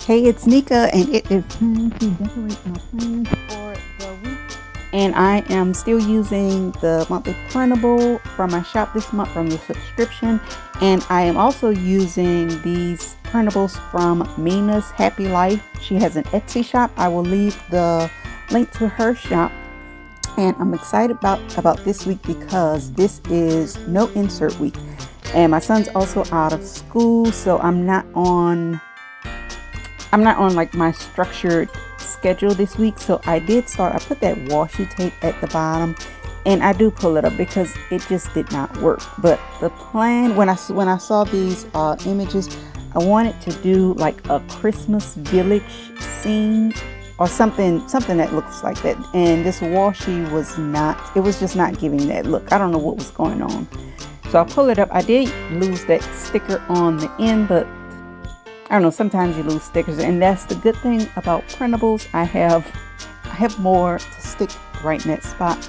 Hey, it's Nika, and it is time to decorate my plans for the week. And I am still using the monthly printable from my shop this month from the subscription. And I am also using these printables from Meenah's Happy Life. She has an Etsy shop. I will leave the link to her shop. And I'm excited about this week because this is no insert week. And my son's also out of school, so I'm not on like my structured schedule this week. So I put that washi tape at the bottom, and I do pull it up because it just did not work. But the plan, when I saw these images, I wanted to do like a Christmas village scene or something that looks like that. And this washi was just not giving that look. I don't know what was going on. So I pull it up. I did lose that sticker on the end, but I don't know, sometimes you lose stickers, and that's the good thing about printables. I have more to stick right in that spot.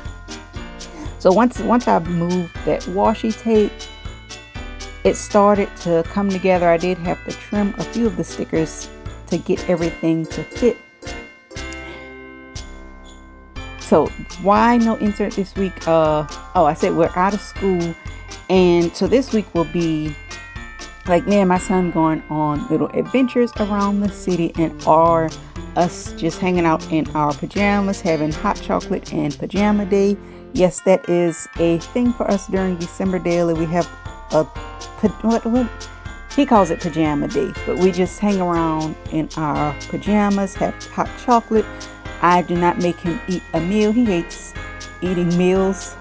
So once I've moved that washi tape, it started to come together. I did have to trim a few of the stickers to get everything to fit. So why no insert this week? I said we're out of school, and so this week will be like me and my son going on little adventures around the city, and are us just hanging out in our pajamas, having hot chocolate and pajama day. Yes, that is a thing for us during December daily. We have what he calls it, pajama day, but we just hang around in our pajamas, have hot chocolate. I do not make him eat a meal. He hates eating meals.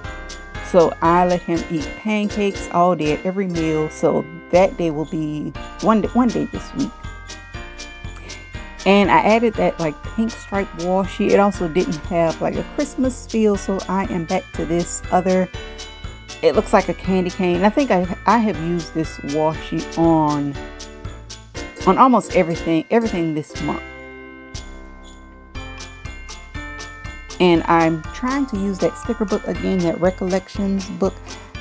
So I let him eat pancakes all day at every meal. So that day will be one day this week. And I added that like pink stripe washi. It also didn't have like a Christmas feel. So I am back to this other, it looks like a candy cane. I think I have used this washi on almost everything this month. And I'm trying to use that sticker book again, that recollections book.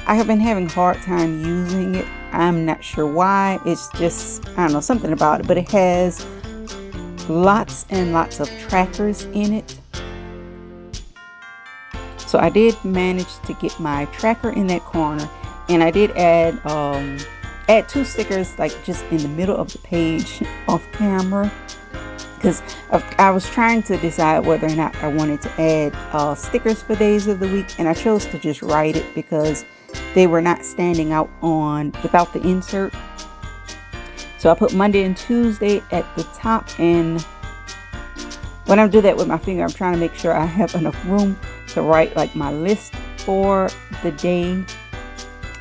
I have been having a hard time using it. I'm not sure why. It's just, I don't know, something about it. But it has lots and lots of trackers in it. So I did manage to get my tracker in that corner. And I did add two stickers like just in the middle of the page off camera, because I was trying to decide whether or not I wanted to add stickers for days of the week, and I chose to just write it because they were not standing out without the insert. So I put Monday and Tuesday at the top, and when I do that with my finger, I'm trying to make sure I have enough room to write like my list for the day.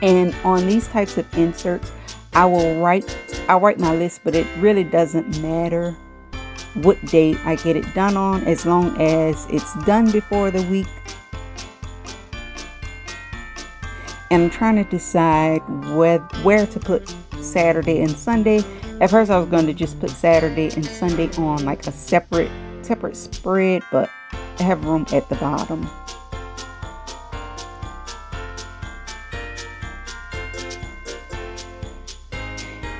And on these types of inserts, I'll write my list, but it really doesn't matter what day I get it done on, as long as it's done before the week. And I'm trying to decide where to put Saturday and Sunday. At first I was going to just put Saturday and Sunday on like a separate spread, but I have room at the bottom.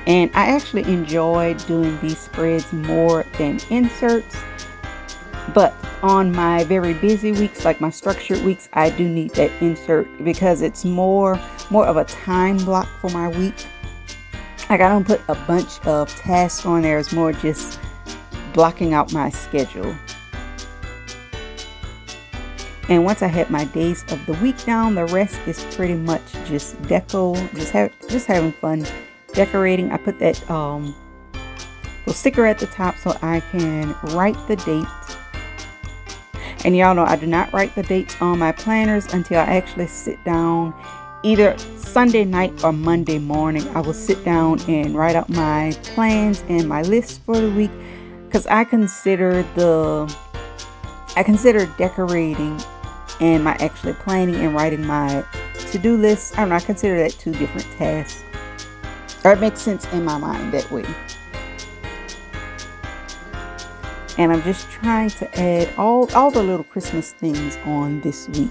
And I actually enjoy doing these spreads more than inserts. But on my very busy weeks, like my structured weeks, I do need that insert because it's more of a time block for my week. Like I don't put a bunch of tasks on there. It's more just blocking out my schedule. And once I have my days of the week down, the rest is pretty much just deco, just having fun decorating. I put that little sticker at the top so I can write the date. And y'all know I do not write the dates on my planners until I actually sit down, either Sunday night or Monday morning. I will sit down and write out my plans and my list for the week, because I consider decorating and my actually planning and writing my to-do list. I don't know, I consider that two different tasks. Or it makes sense in my mind that way. And I'm just trying to add all the little Christmas things on this week.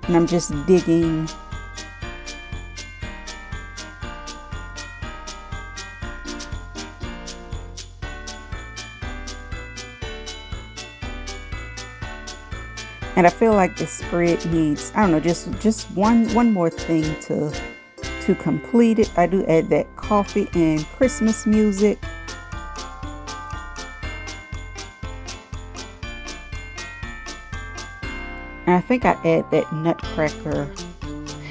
And I'm just digging. And I feel like this spread needs, I don't know, just one more thing to complete it. I do add that coffee and Christmas music. And I think I add that nutcracker.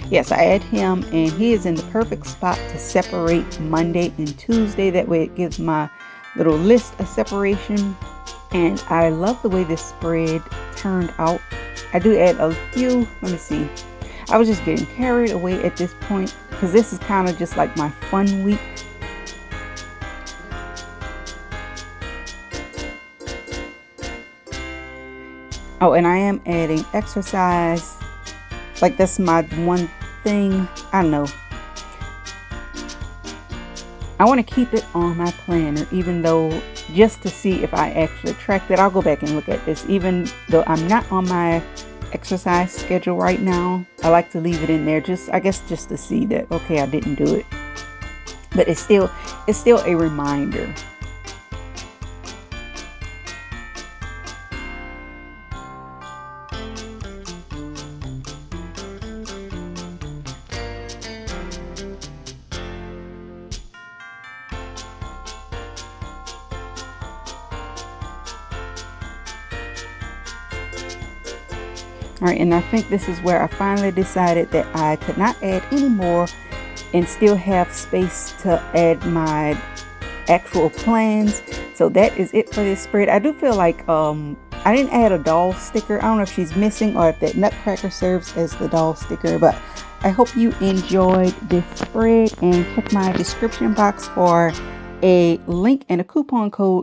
Yes, I add him, and he is in the perfect spot to separate Monday and Tuesday. That way it gives my little list a separation. And I love the way this spread turned out. I do add a few, let me see. I was just getting carried away at this point because this is kind of just like my fun week. Oh, and I am adding exercise. Like that's my one thing. I don't know. I want to keep it on my planner, even though just to see if I actually tracked it. I'll go back and look at this, even though I'm not on my exercise schedule right now. I like to leave it in there, I guess just to see that, okay, I didn't do it. But it's still a reminder. All right, and I think this is where I finally decided that I could not add any more and still have space to add my actual plans. So that is it for this spread. I do feel like I didn't add a doll sticker. I don't know if she's missing or if that nutcracker serves as the doll sticker, but I hope you enjoyed this spread, and check my description box for a link and a coupon code